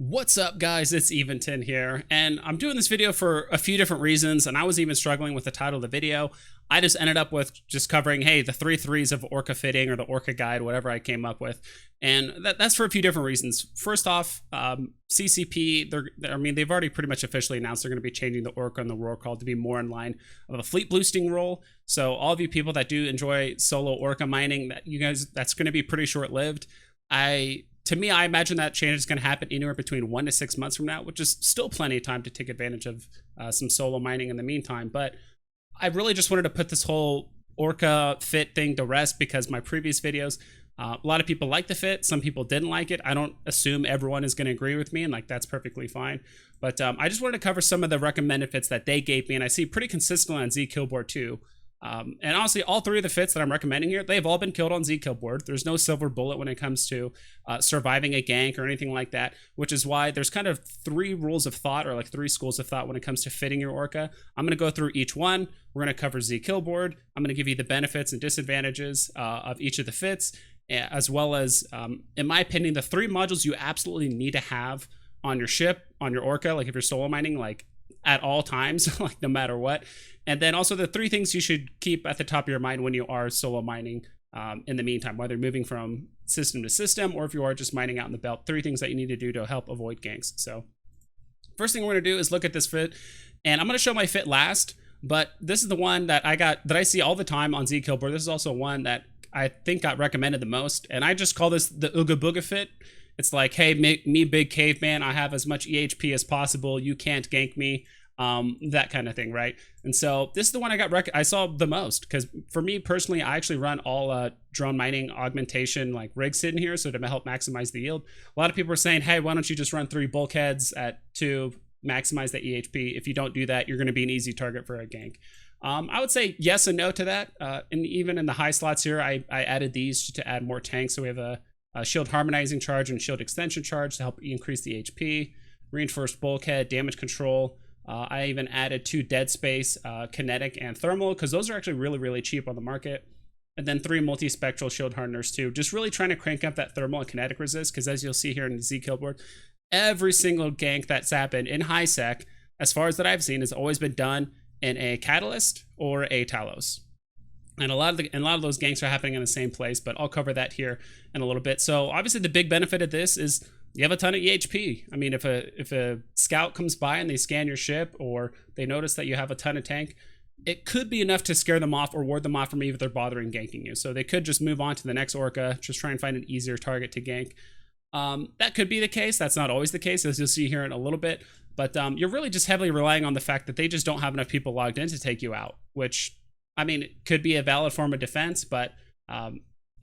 What's up, guys? It's Eventon here, and I'm doing this video for a few different reasons, and I was even struggling with the title of the video. I just ended up with just covering, hey, the 3's of Orca fitting, or the Orca guide, whatever I came up with, and that's for a few different reasons. First off, CCP, they've already pretty much officially announced they're going to be changing the Orca and the Roar Call to be more in line of a fleet boosting role. So all of you people that do enjoy solo Orca mining, that's going to be pretty short-lived. To me, I imagine that change is going to happen anywhere between 1 to 6 months from now, which is still plenty of time to take advantage of some solo mining in the meantime. But I really just wanted to put this whole Orca fit thing to rest because my previous videos, a lot of people liked the fit. Some people didn't like it. I don't assume everyone is going to agree with me, and that's perfectly fine. But I just wanted to cover some of the recommended fits that they gave me, and I see pretty consistently on zkillboard too. And honestly, all three of the fits that I'm recommending here, they've all been killed on zkillboard. There's no silver bullet when it comes to surviving a gank or anything like that, which is why there's kind of 3 rules of thought, or like 3 schools of thought when it comes to fitting your Orca. I'm going to go through each one. We're going to cover zkillboard. I'm going to give you the benefits and disadvantages of each of the fits, as well as, in my opinion, the 3 modules you absolutely need to have on your ship, on your Orca, like if you're solo mining, like at all times, like no matter what. And then also the 3 things you should keep at the top of your mind when you are solo mining in the meantime, whether moving from system to system or if you are just mining out in the belt. 3 things that you need to do to help avoid ganks. So first thing we're going to do is look at this fit, and I'm going to show my fit last, but this is the one that I see all the time on zkillboard. This is also one that I think got recommended the most, and I just call this the Ooga-Booga Fit. It's like, hey, me big caveman, I have as much EHP as possible, you can't gank me. That kind of thing, right? And so this is the one I saw the most, because for me personally, I actually run all drone mining augmentation like rigs in here, so to help maximize the yield. A lot of people are saying, hey, why don't you just run 3 bulkheads at 2, maximize the EHP? If you don't do that, you're going to be an easy target for a gank. I would say yes and no to that. And even in the high slots here, I added these to add more tanks. So we have a shield harmonizing charge and shield extension charge to help increase the HP, reinforced bulkhead, damage control. I even added 2 dead space, kinetic and thermal, because those are actually really, really cheap on the market. And then 3 multispectral shield hardeners too. Just really trying to crank up that thermal and kinetic resist, because as you'll see here in the zkillboard, every single gank that's happened in high sec, as far as that I've seen, has always been done in a catalyst or a Talos. And a lot of those ganks are happening in the same place, but I'll cover that here in a little bit. So obviously the big benefit of this is you have a ton of EHP. I mean, if a scout comes by and they scan your ship, or they notice that you have a ton of tank, it could be enough to scare them off or ward them off from you if they're bothering ganking you. So they could just move on to the next Orca, just try and find an easier target to gank. That could be the case. That's not always the case, as you'll see here in a little bit. But you're really just heavily relying on the fact that they just don't have enough people logged in to take you out, which, I mean, it could be a valid form of defense, but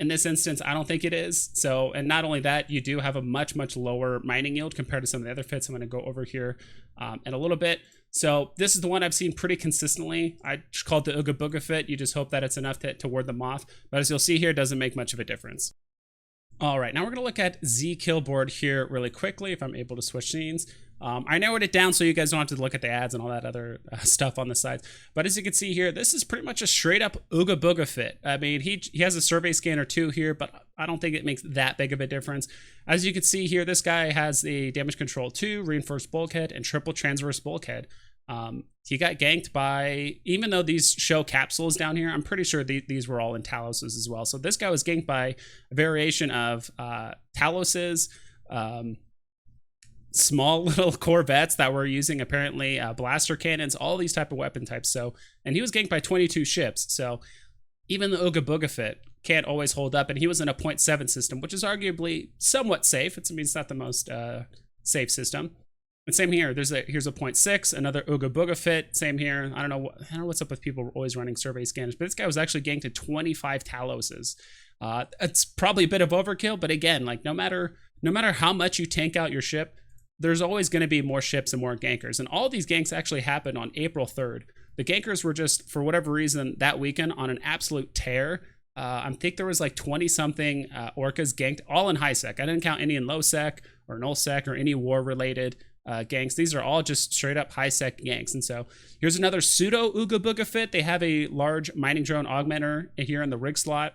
in this instance, I don't think it is. So, and not only that, you do have a much, much lower mining yield compared to some of the other fits I'm going to go over here in a little bit. So this is the one I've seen pretty consistently. I just called it the Ooga-Booga Fit. You just hope that it's enough to ward them off. But as you'll see here, it doesn't make much of a difference. All right, now we're going to look at zkillboard here really quickly, if I'm able to switch scenes. I narrowed it down so you guys don't have to look at the ads and all that other stuff on the sides. But as you can see here, this is pretty much a straight up Ooga-Booga Fit. I mean, he has a survey scanner too here, but I don't think it makes that big of a difference. As you can see here, this guy has the damage control 2, reinforced bulkhead, and triple transverse bulkhead. He got ganked by, even though these show capsules down here, I'm pretty sure these were all in Taloses as well. So this guy was ganked by a variation of Taloses, small little corvettes that were using apparently blaster cannons, all these type of weapon types. So, and he was ganked by 22 ships. So even the Ooga-Booga Fit can't always hold up. And he was in a 0.7 system, which is arguably somewhat safe. It's not the most safe system. And same here. Here's a 0.6, another Ooga-Booga Fit. Same here. I don't know what's up with people always running survey scanners, but this guy was actually ganked at 25 Taloses. It's probably a bit of overkill, but again, like no matter how much you tank out your ship, there's always going to be more ships and more gankers. And all these ganks actually happened on April 3rd. The gankers were just, for whatever reason, that weekend on an absolute tear. I think there was like 20-something Orcas ganked, all in high sec. I didn't count any in low sec or null sec or any war-related ganks. These are all just straight up high sec ganks. And so here's another pseudo Ooga-Booga Fit. They have a large mining drone augmenter here in the rig slot.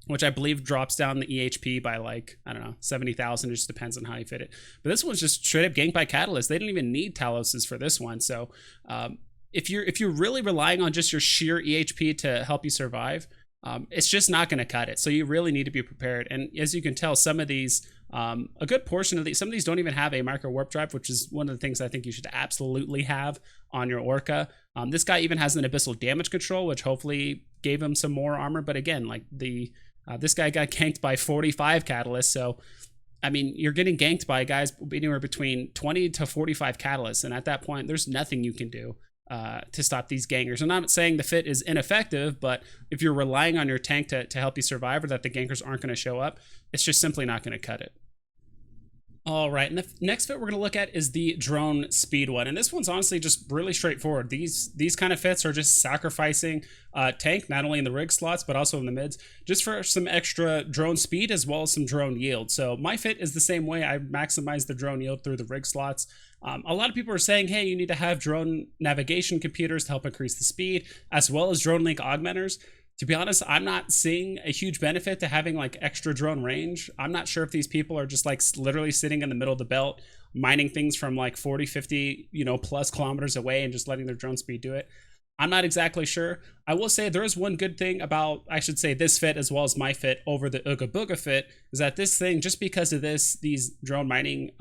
which I believe drops down the EHP by like, I don't know, 70,000. It just depends on how you fit it. But this one's just straight up ganked by Catalyst. They didn't even need Taloses for this one. So if you're really relying on just your sheer EHP to help you survive, it's just not going to cut it. So you really need to be prepared. And as you can tell, some of these, a good portion of these, some of these don't even have a Microwarp Drive, which is one of the things I think you should absolutely have on your Orca. This guy even has an Abyssal Damage Control, which hopefully gave him some more armor. But again, like this guy got ganked by 45 Catalysts. So, I mean, you're getting ganked by guys anywhere between 20 to 45 Catalysts. And at that point, there's nothing you can do to stop these gankers. I'm not saying the fit is ineffective, but if you're relying on your tank to help you survive, or that the gankers aren't going to show up, it's just simply not going to cut it. All right, and the next fit we're going to look at is the drone speed one. And this one's honestly just really straightforward. These kind of fits are just sacrificing tank, not only in the rig slots, but also in the mids, just for some extra drone speed as well as some drone yield. So my fit is the same way. I maximize the drone yield through the rig slots. A lot of people are saying, hey, you need to have drone navigation computers to help increase the speed, as well as drone link augmenters. To be honest, I'm not seeing a huge benefit to having like extra drone range. I'm not sure if these people are just like literally sitting in the middle of the belt, mining things from like 40, 50, plus kilometers away and just letting their drone speed do it. I'm not exactly sure. I will say there is one good thing about, I should say, this fit as well as my fit over the Ooga-Booga fit, is that this thing, just because of these drone mining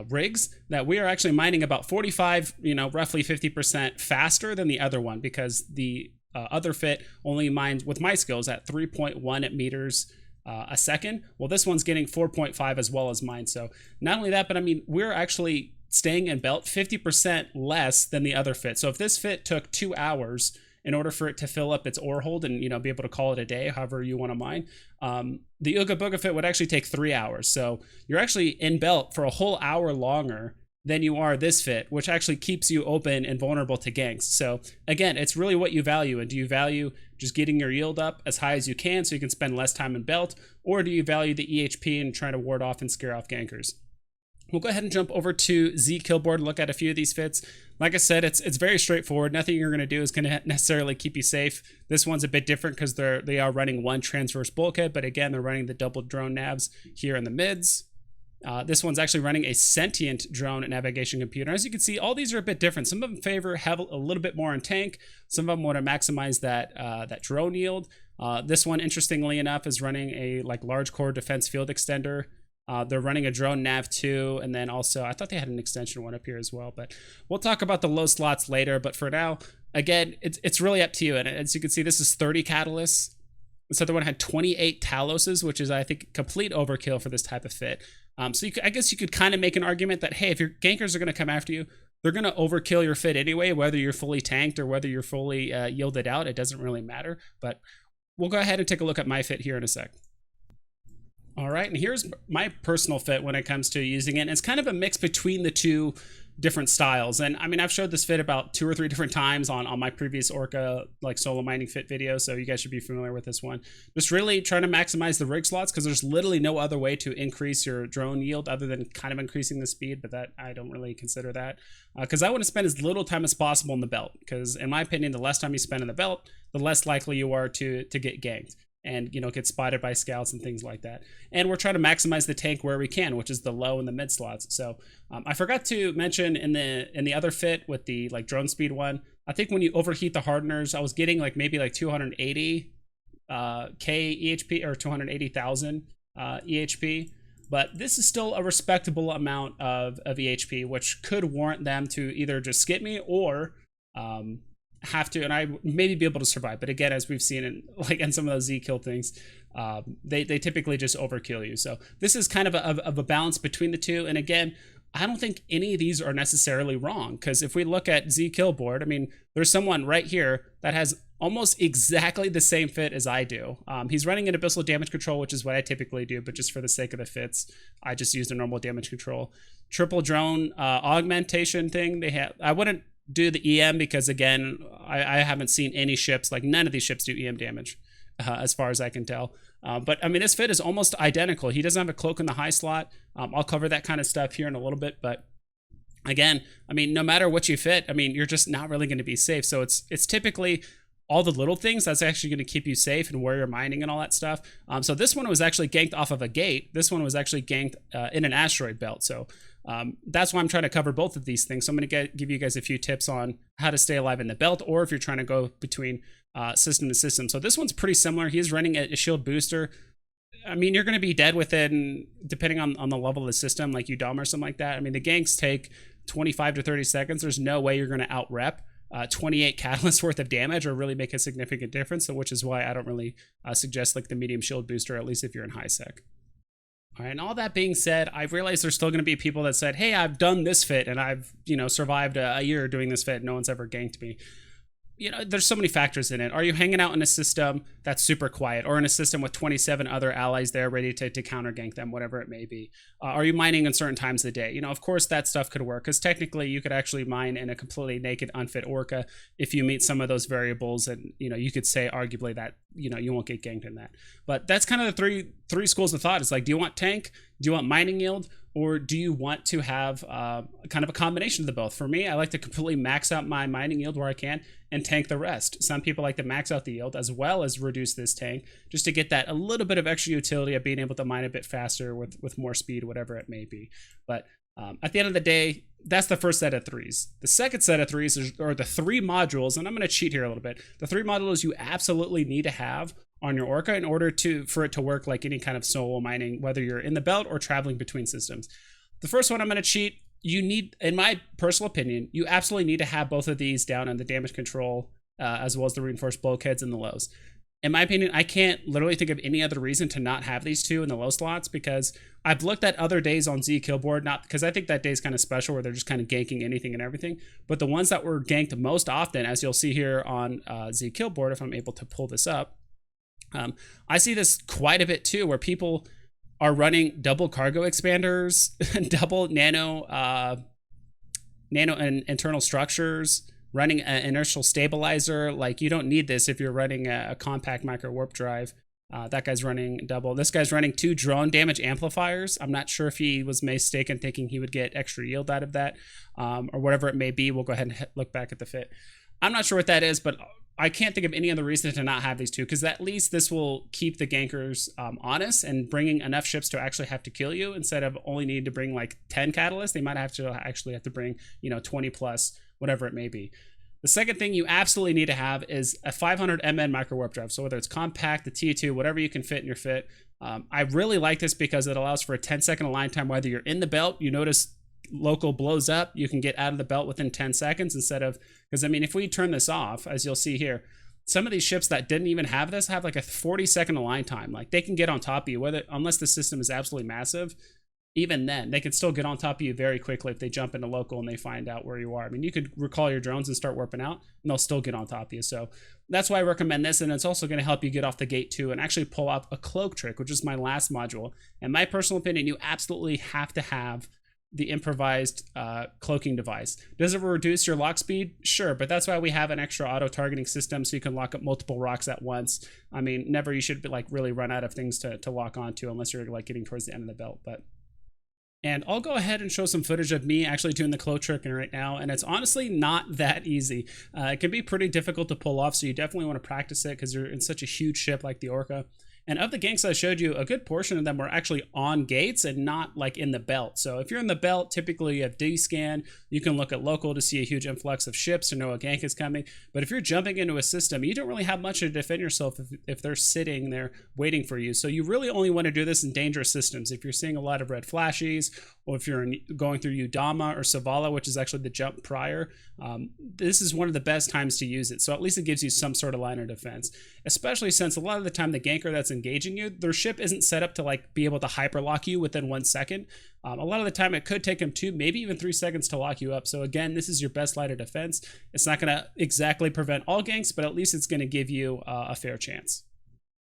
rigs, that we are actually mining about 45, roughly 50% faster than the other one, because the other fit only mines with my skills at 3.1 meters a second. Well, this one's getting 4.5 as well as mine. So not only that, but I mean, we're actually staying in belt 50% less than the other fit. So if this fit took 2 hours in order for it to fill up its ore hold and be able to call it a day, however you want to mine, the Ooga-Booga fit would actually take 3 hours. So you're actually in belt for a whole hour longer than you are this fit, which actually keeps you open and vulnerable to ganks. So again, it's really what you value. And do you value just getting your yield up as high as you can so you can spend less time in belt, or do you value the EHP and try to ward off and scare off gankers? We'll go ahead and jump over to zkillboard and look at a few of these fits. Like I said, it's very straightforward. Nothing you're going to do is going to necessarily keep you safe. This one's a bit different because they are running one transverse bulkhead, but again, they're running the double drone navs here in the mids. This one's actually running a sentient drone navigation computer. As you can see, all these are a bit different. Some of them favor have a little bit more on tank. Some of them want to maximize that drone yield. This one, interestingly enough, is running a large core defense field extender. They're running a drone nav 2, and then also I thought they had an extension one up here as well. But we'll talk about the low slots later. But for now, again, it's really up to you. And as you can see, this is 30 catalysts. This other one had 28 Taloses, which is, I think, complete overkill for this type of fit. So I guess you could kind of make an argument that, hey, if your gankers are going to come after you, they're going to overkill your fit anyway, whether you're fully tanked or whether you're fully yielded out. It doesn't really matter. But we'll go ahead and take a look at my fit here in a sec. All right, and here's my personal fit when it comes to using it. And it's kind of a mix between the two different styles. And I mean, I've showed this fit about 2 or 3 different times on my previous Orca solo mining fit video, so you guys should be familiar with this one. Just really trying to maximize the rig slots, because there's literally no other way to increase your drone yield other than kind of increasing the speed, but that I don't really consider that, because I want to spend as little time as possible in the belt, because in my opinion, the less time you spend in the belt, the less likely you are to get ganked and get spotted by scouts and things like that. And we're trying to maximize the tank where we can, which is the low and the mid slots. So I forgot to mention in the other fit with the drone speed one, I think when you overheat the hardeners, I was getting maybe 280 k EHP or 280,000 EHP. But this is still a respectable amount of EHP, which could warrant them to either just skip me or have to, and I maybe be able to survive. But again, as we've seen in some of those Z-kill things, they typically just overkill you. So this is kind of a balance between the two. And again, I don't think any of these are necessarily wrong, because if we look at zkillboard, I mean, there's someone right here that has almost exactly the same fit as I do. He's running an abyssal damage control, which is what I typically do, but just for the sake of the fits, I just used a normal damage control. Triple drone augmentation thing. I wouldn't do the EM because, again, I haven't seen any ships, none of these ships do EM damage as far as I can tell. But I mean, this fit is almost identical. He doesn't have a cloak in the high slot. I'll cover that kind of stuff here in a little bit, but again, I mean, no matter what you fit, I mean, you're just not really going to be safe. So it's typically all the little things that's actually going to keep you safe and where you're mining and all that stuff. So this one was actually ganked off of a gate. This one was actually ganked in an asteroid belt. So that's why I'm trying to cover both of these things. So I'm going to give you guys a few tips on how to stay alive in the belt, or if you're trying to go between system to system. So this one's pretty similar. He's running a shield booster. I mean, you're going to be dead within, depending on the level of the system, like UDOM or something like that. I mean, the ganks take 25 to 30 seconds. There's no way you're going to out-rep 28 catalysts worth of damage or really make a significant difference, so which is why I don't really suggest like the medium shield booster, at least if you're in high sec. All right, and all that being said, I've realized there's still going to be people that said, hey, I've done this fit and I've, survived a year doing this fit. No one's ever ganked me. There's so many factors in it. Are you hanging out in a system that's super quiet, or in a system with 27 other allies there ready to counter gank them, whatever it may be? Are you mining in certain times of the day? Of course that stuff could work, because technically you could actually mine in a completely naked, unfit Orca if you meet some of those variables, and you could say arguably that you won't get ganked in that. But that's kind of the three schools of thought. It's like, do you want tank? Do you want mining yield? Or do you want to have kind of a combination of the both? For me, I like to completely max out my mining yield where I can and tank the rest. Some people like to max out the yield as well as reduce this tank, just to get that a little bit of extra utility of being able to mine a bit faster with more speed, whatever it may be. But at the end of the day, that's the first set of 3's. The second set of 3's are the 3 modules, and I'm going to cheat here a little bit. The 3 modules you absolutely need to have on your Orca in order for it to work like any kind of solo mining, whether you're in the belt or traveling between systems. The first one I'm going to cheat. You need, in my personal opinion, you absolutely need to have both of these down on the damage control, as well as the reinforced bulkheads and the lows. In my opinion, I can't literally think of any other reason to not have these two in the low slots, because I've looked at other days on zkillboard, not because I think that day is kind of special where they're just kind of ganking anything and everything, but the ones that were ganked most often, as you'll see here on zkillboard, if I'm able to pull this up, I see this quite a bit too, where people are running double cargo expanders, double nano and internal structures, running an inertial stabilizer. Like, you don't need this if you're running a compact Microwarp Drive. That guy's running double. This guy's running 2 drone damage amplifiers. I'm not sure if he was mistaken thinking he would get extra yield out of that, or whatever it may be. We'll go ahead and look back at the fit. I'm not sure what that is, but I can't think of any other reason to not have these two, because at least this will keep the gankers honest and bringing enough ships to actually have to kill you, instead of only needing to bring like 10 catalysts. They might have to actually have to bring 20 plus, whatever it may be. The second thing you absolutely need to have is a 500 MN Microwarp Drive. So whether it's compact, the T2, whatever you can fit in your fit. I really like this because it allows for a 10-second align time. Whether you're in the belt, you notice local blows up, you can get out of the belt within 10 seconds instead of, because I mean, if we turn this off, as you'll see here, some of these ships that didn't even have this have like a 40-second align time. Like, they can get on top of you, unless the system is absolutely massive. Even then, they can still get on top of you very quickly if they jump into local and they find out where you are. I mean, you could recall your drones and start warping out, and they'll still get on top of you. So that's why I recommend this, and it's also going to help you get off the gate too and actually pull up a cloak trick, which is my last module. In my personal opinion, you absolutely have to have the improvised cloaking device. Does it reduce your lock speed? Sure, but that's why we have an extra auto-targeting system, so you can lock up multiple rocks at once. I mean, never you should like really run out of things to lock onto unless you're like getting towards the end of the belt. And I'll go ahead and show some footage of me actually doing the cloak trick right now, and it's honestly not that easy. It can be pretty difficult to pull off, so you definitely want to practice it because you're in such a huge ship like the Orca. And of the ganks I showed you, a good portion of them were actually on gates and not like in the belt. So if you're in the belt, typically you have D-scan. You can look at local to see a huge influx of ships to know a gank is coming. But if you're jumping into a system, you don't really have much to defend yourself if they're sitting there waiting for you. So you really only want to do this in dangerous systems. If you're seeing a lot of red flashes, or if you're going through Udama or Savala, which is actually the jump prior, this is one of the best times to use it. So at least it gives you some sort of line of defense, especially since a lot of the time the ganker that's engaging you, their ship isn't set up to like be able to hyperlock you within 1 second. A lot of the time it could take them 2, maybe even 3 seconds to lock you up. So again, this is your best line of defense. It's not going to exactly prevent all ganks, but at least it's going to give you a fair chance.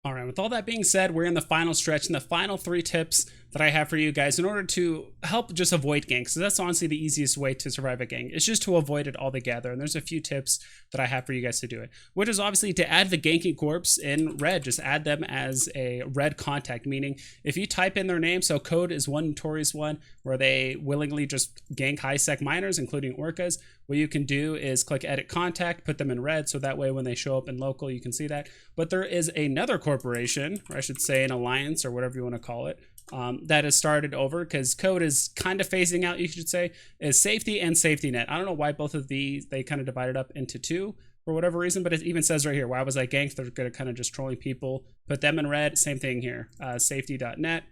All right, with all that being said, we're in the final stretch, and the final 3 tips that I have for you guys in order to help just avoid ganks. So that's honestly the easiest way to survive a gank. It's just to avoid it altogether. And there's a few tips that I have for you guys to do it, which is obviously to add the ganking corpse in red. Just add them as a red contact, meaning if you type in their name, so Code is one notorious one where they willingly just gank high sec miners, including orcas. What you can do is click edit contact, put them in red, so that way when they show up in local, you can see that. But there is another corporation, or I should say an alliance, or whatever you want to call it, that has started over, because Code is kind of phasing out, you should say, is safety and safety net. I don't know why both of these, they kind of divided up into two for whatever reason, but it even says right here, why was I ganked? They're going to kind of just trolling people. Put them in red, same thing here, safety.net.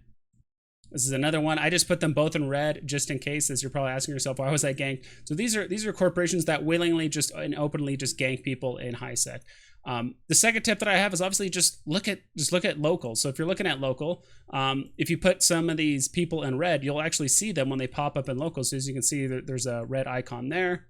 This is another one. I just put them both in red just in case, as you're probably asking yourself, why was I ganked? So these are corporations that willingly just and openly just gank people in high sec. The second tip that I have is obviously just look at local. So if you're looking at local, if you put some of these people in red, you'll actually see them when they pop up in local. So as you can see, there's a red icon there.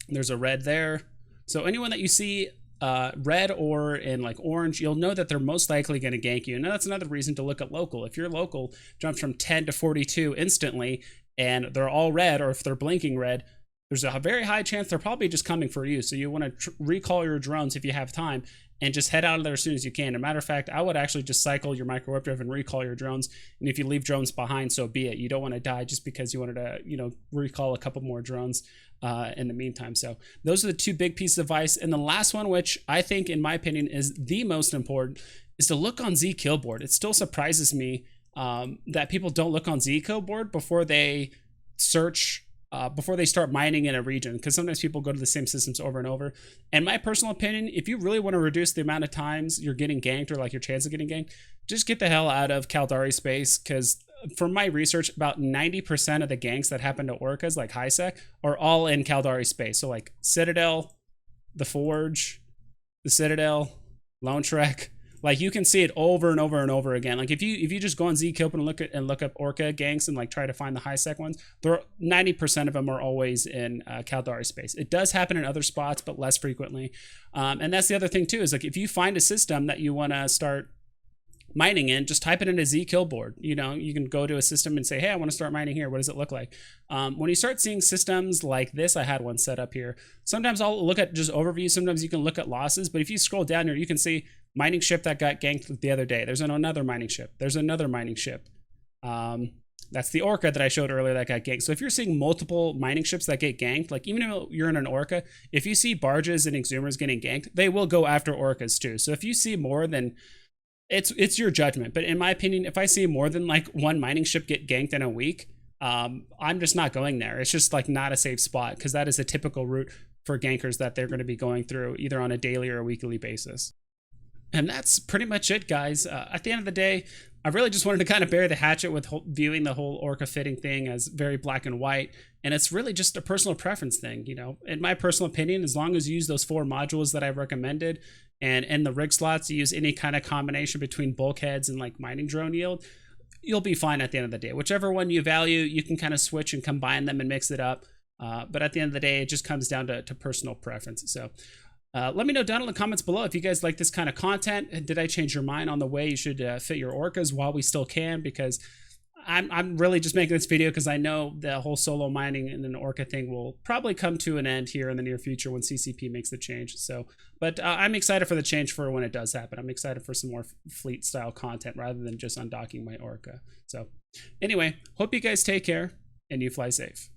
There's a red there. So anyone that you see red or in like orange, you'll know that they're most likely going to gank you. And that's another reason to look at local. If your local jumps from 10 to 42 instantly and they're all red, or if they're blinking red, there's a very high chance they're probably just coming for you. So you want to recall your drones if you have time and just head out of there as soon as you can. As a matter of fact, I would actually just cycle your Microwarp Drive and recall your drones. And if you leave drones behind, so be it. You don't want to die just because you wanted to, recall a couple more drones in the meantime. So those are the two big pieces of advice. And the last one, which I think, in my opinion, is the most important, is to look on zkillboard. It still surprises me that people don't look on zkillboard before they search. Before they start mining in a region, because sometimes people go to the same systems over and over. And my personal opinion, if you really want to reduce the amount of times you're getting ganked, or like your chance of getting ganked, just get the hell out of Caldari Space, because from my research, about 90% of the ganks that happen to orcas, like high sec, are all in Caldari Space. So like Citadel, the Forge, the Citadel, Lone Trek. Like you can see it over and over and over again. Like if you just go on zkillboard and look up Orca ganks and like try to find the high sec ones, 90% of them are always in Caldari Space. It does happen in other spots, but less frequently. And that's the other thing too, is like if you find a system that you want to start mining in, just type it into zkillboard. You can go to a system and say, hey, I want to start mining here. What does it look like? When you start seeing systems like this, I had one set up here. Sometimes I'll look at just overview. Sometimes you can look at losses, but if you scroll down here, you can see mining ship that got ganked the other day. There's another mining ship. There's another mining ship. That's the Orca that I showed earlier that got ganked. So if you're seeing multiple mining ships that get ganked, like even if you're in an Orca, if you see barges and exhumers getting ganked, they will go after Orcas too. So if you see more than, it's your judgment. But in my opinion, if I see more than like one mining ship get ganked in a week, I'm just not going there. It's just like not a safe spot, because that is a typical route for gankers that they're going to be going through either on a daily or a weekly basis. And that's pretty much it, guys. At the end of the day, I really just wanted to kind of bury the hatchet with viewing the whole Orca fitting thing as very black and white. And it's really just a personal preference thing, In my personal opinion, as long as you use those 4 modules that I've recommended, and in the rig slots, you use any kind of combination between bulkheads and like mining drone yield, you'll be fine at the end of the day. Whichever one you value, you can kind of switch and combine them and mix it up. But at the end of the day, it just comes down to personal preference. So let me know down in the comments below if you guys like this kind of content. Did I change your mind on the way you should fit your orcas while we still can? Because I'm really just making this video because I know the whole solo mining and an Orca thing will probably come to an end here in the near future when CCP makes the change. So, but I'm excited for the change for when it does happen. I'm excited for some more fleet style content rather than just undocking my Orca. So anyway, hope you guys take care and you fly safe.